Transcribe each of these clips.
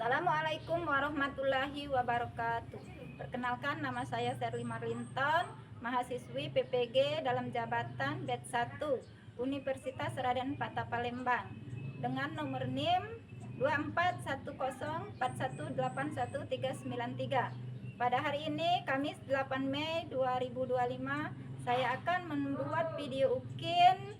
Assalamualaikum warahmatullahi wabarakatuh. Perkenalkan, nama saya Sherly Marlinton, mahasiswi PPG dalam jabatan BED 1 Universitas Raden Patah Palembang dengan nomor NIM 241041818193. Pada hari ini Kamis 8 Mei 2025, saya akan membuat video UKIN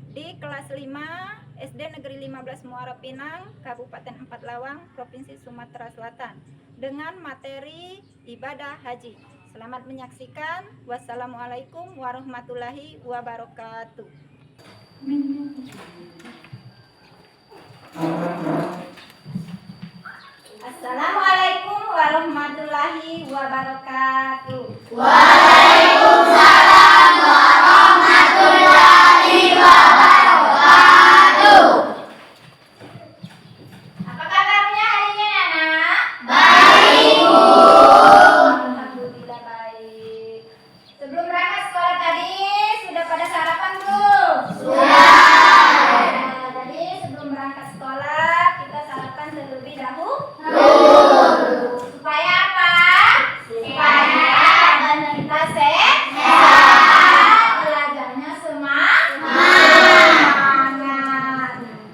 di kelas 5 SD Negeri 15 Muara Pinang, Kabupaten Empat Lawang, Provinsi Sumatera Selatan dengan materi ibadah haji. Selamat menyaksikan. Wassalamualaikum warahmatullahi wabarakatuh. Assalamualaikum warahmatullahi wabarakatuh. Waalaikumsalam warahmatullahi wabarakatuh. Apa kabarnya hari ini, anak? Baik, Bu. Alhamdulillah baik. Sebelum berangkat sekolah tadi sudah pada sarapan belum? Sudah. Nah, jadi sebelum berangkat sekolah kita sarapan terlebih dahulu. Supaya apa? Supaya kita sehat, belajarnya semangat.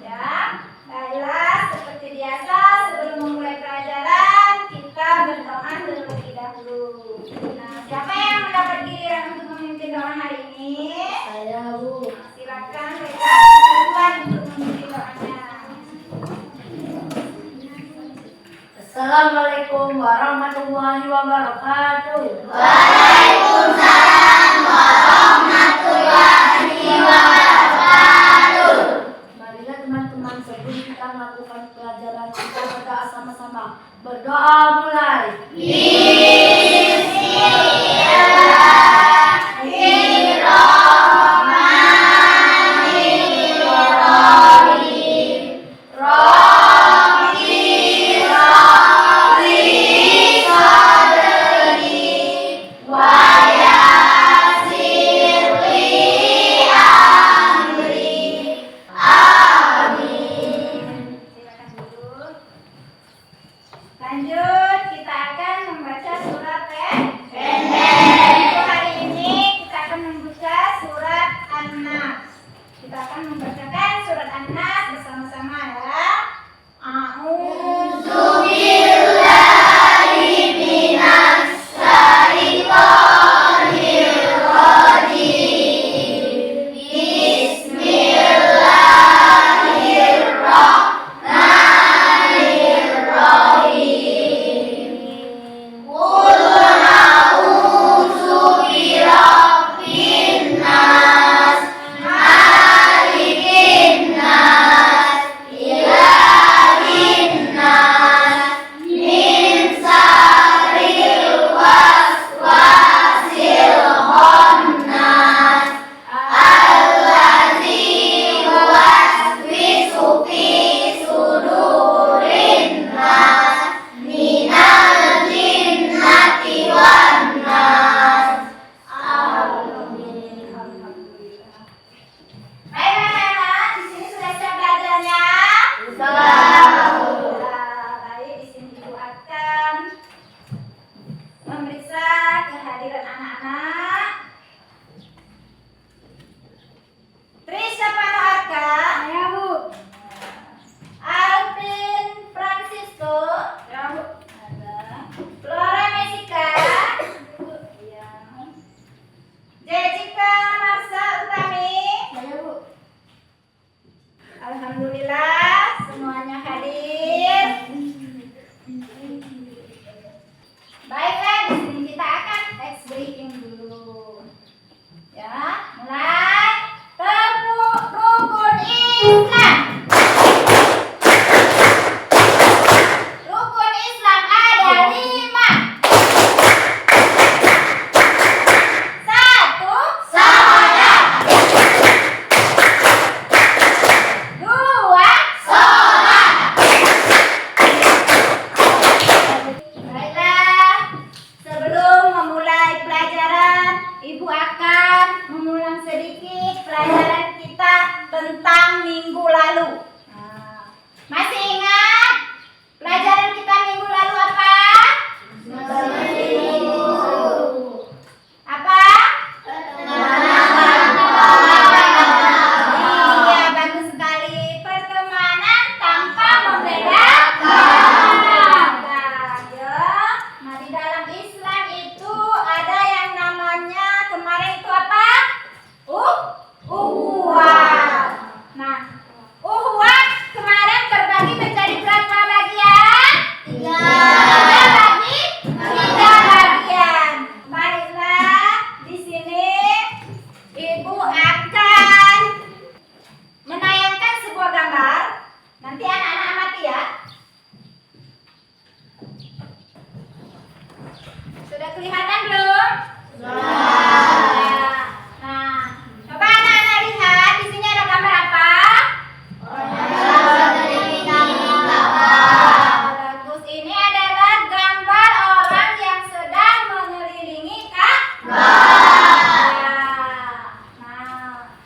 Ya, baiklah, seperti biasa sebelum memulai pelajaran kita berdoa terlebih dahulu. Nah, siapa yang mendapat giliran untuk memimpin doa hari ini? Saya, Bu. Silakan mereka duluan untuk memimpin doanya. Assalamualaikum warahmatullahi wabarakatuh. Waalaikumsalam warahmatullahi wabarakatuh. Marilah teman-teman, sebelum kita melakukan pelajaran kita berdoa sama-sama. Berdoa mulai. Silakan duduk. Lanjut, kita akan membaca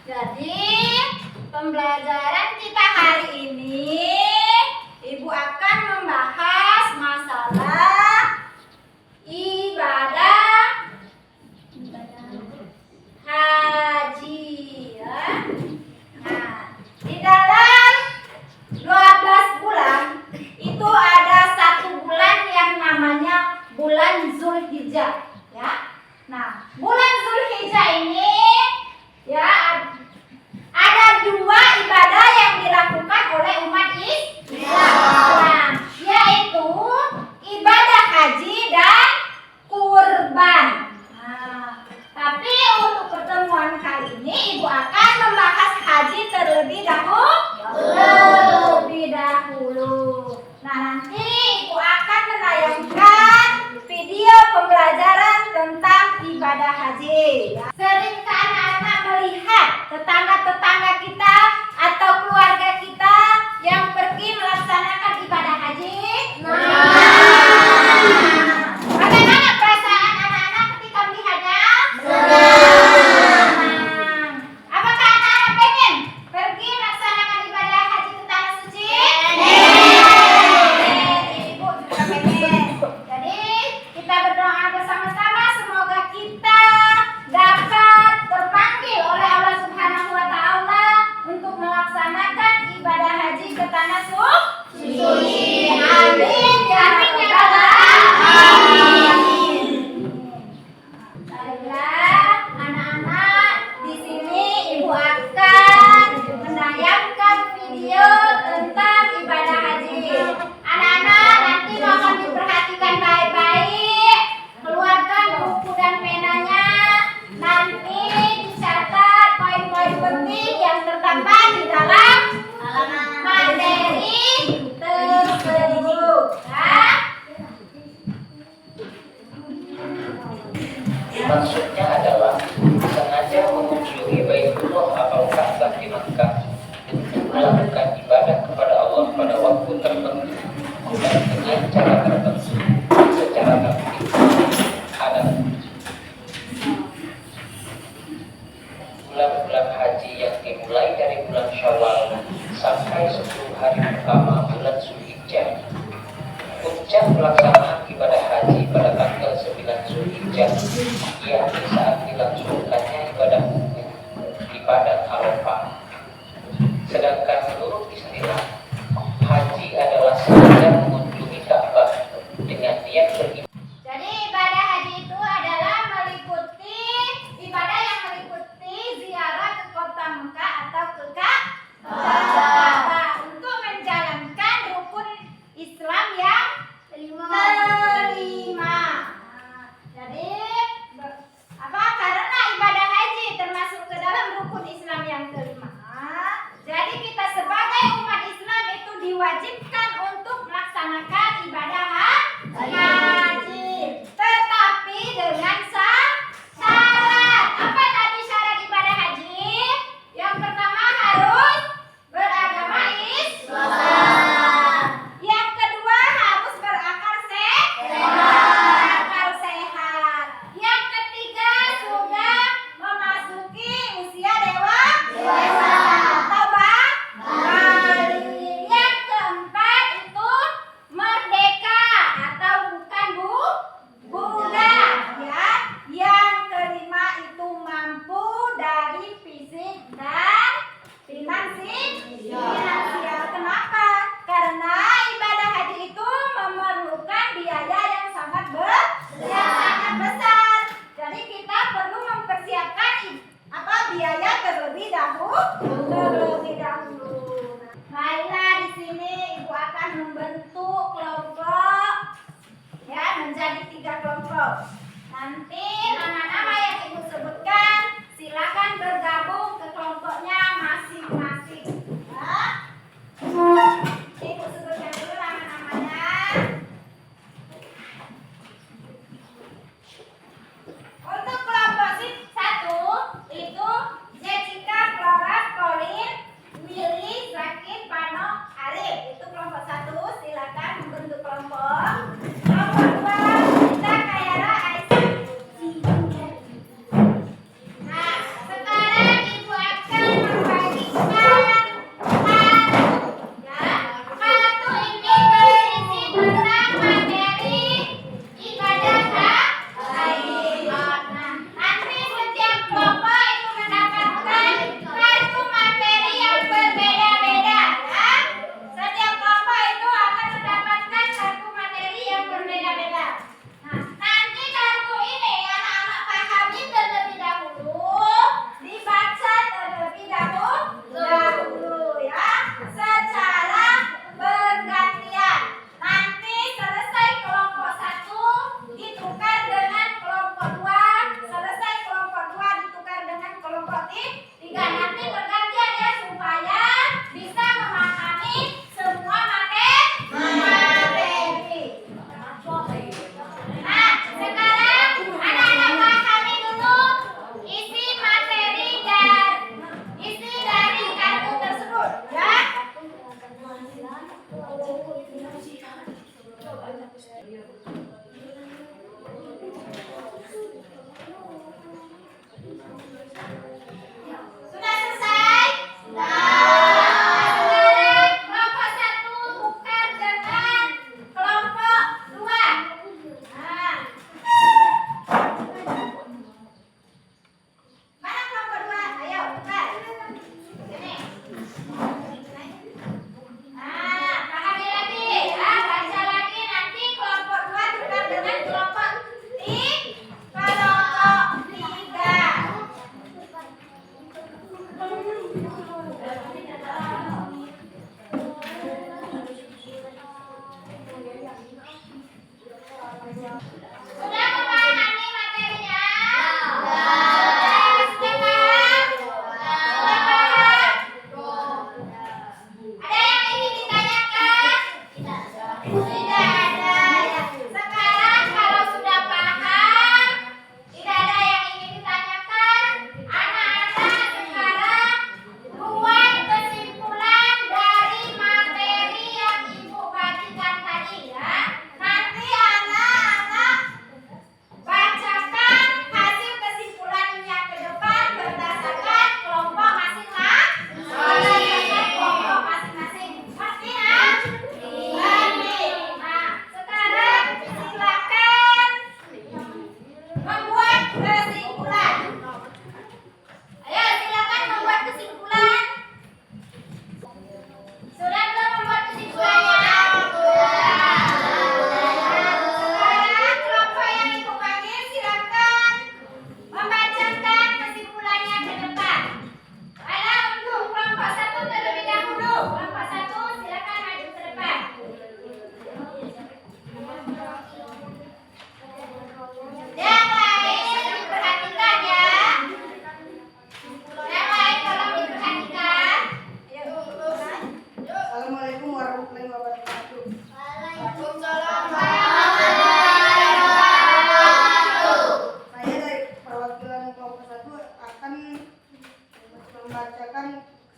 Jadi pembelajaran kita hari ini Ibu akan membahas masalah ibadah haji ya. Nah, di dalam 12 bulan itu ada satu bulan yang namanya bulan Zulhijjah ya. Nah, bulan Zulhijjah ini ya ada dua ibadah yang dilakukan oleh umat Islam, yaitu ibadah haji dan kurban. Nah, tapi untuk pertemuan kali ini Ibu akan membahas haji terlebih dahulu. Nah, nanti Ibu akan menayangkan video pembelajaran tentang ibadah haji. Seringkah anak-anak melihat tetangga-tetangga kita atau keluarga kita yang pergi melaksanakan ibadah haji? Bagaimana perasaan anak-anak ketika melihatnya? Senang. Apakah anak-anak pengen pergi melaksanakan ibadah haji ke tanah suci? Ibu juga pengen. Jadi kita berdoa bersama-sama semoga kita dapat terpanggil oleh Allah Subhanahu wa taala untuk melaksanakan ibadah haji ke tanah suci. Amin ya rabbal alamin. Baiklah anak-anak, di sini Ibu akan menayangkan video tentang ibadah haji. Anak-anak nanti mohon diperhatikan baik-baik. Keluarkan buku dan penanya. Nanti dicatat poin-poin penting yang terdapat di dalam materi tersebut. Ya. Maksudnya adalah sengaja mengunjungi Baitullah atau Ka'bah di Makkah untuk melakukan ibadah kepada Allah pada waktu tertentu dan dengan cara tertentu secara tertib. Ada bulan-bulan haji yang dimulai dari bulan Syawal sampai 10 hari pertama bulan Zulhijjah. Puncak pelaksanaan ibadah haji pada tanggal 9 Zulhijjah, yakni saat dilangsungkannya ibadah wukuf di Padang Arafah. Sedangkan menurut istilah, haji adalah sengaja mengunjungi Ka'bah dengan niat beribadah. Jadi ibadah haji itu adalah meliputi ibadah yang meliputi ziarah ke kota Mekah atau ke Ka'bah untuk menjalankan rukun Islam yang kelima. Jadi karena ibadah haji termasuk ke dalam rukun Islam yang kelima. Jadi kita sebagai umat Islam itu diwajibkan untuk melaksanakan ibadah haji. Tetapi dengan syarat. Apa tadi syarat ibadah haji? Yang pertama harus beragama Islam. Yang kedua harus berakal sehat. Yang ketiga sudah memasuki usia dewasa atau balik. Yang keempat itu merdeka atau bukan budak ya. Yang kelima itu mampu dari fisik dan finansial. Kenapa? Karena ibadah haji itu memerlukan biaya yang sangat besar. Jadi kita perlu mempersiapkan biaya terlebih dahulu. Baiklah, di sini Ibu akan membentuk kelompok ya menjadi 3 kelompok. Nanti nama-nama yang Ibu sebutkan silakan bergabung ke kelompoknya masing-masing. Ya. Ibu sebutkan dulu nama-namanya. Untuk kelompok 1 itu Jessica, Flora, Colin, Willy, Zakin, Pano, Arif. Itu kelompok 1. Silakan membentuk kelompok. Kelompok 2 kita Kayara, Aisyah. Nah, sekarang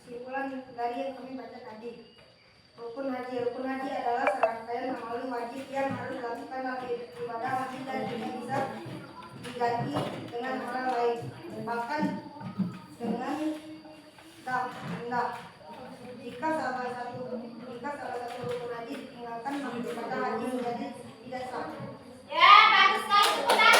kesimpulan dari yang kami baca tadi. Rukun haji adalah serangkaian amalan wajib yang harus dilakukan dalam ibadah haji dan tidak bisa diganti dengan amalan lain, bahkan dengan denda. Jika salah satu rukun haji ditinggalkan, maka ibadah haji menjadi tidak sah. Ya, bagus sekali.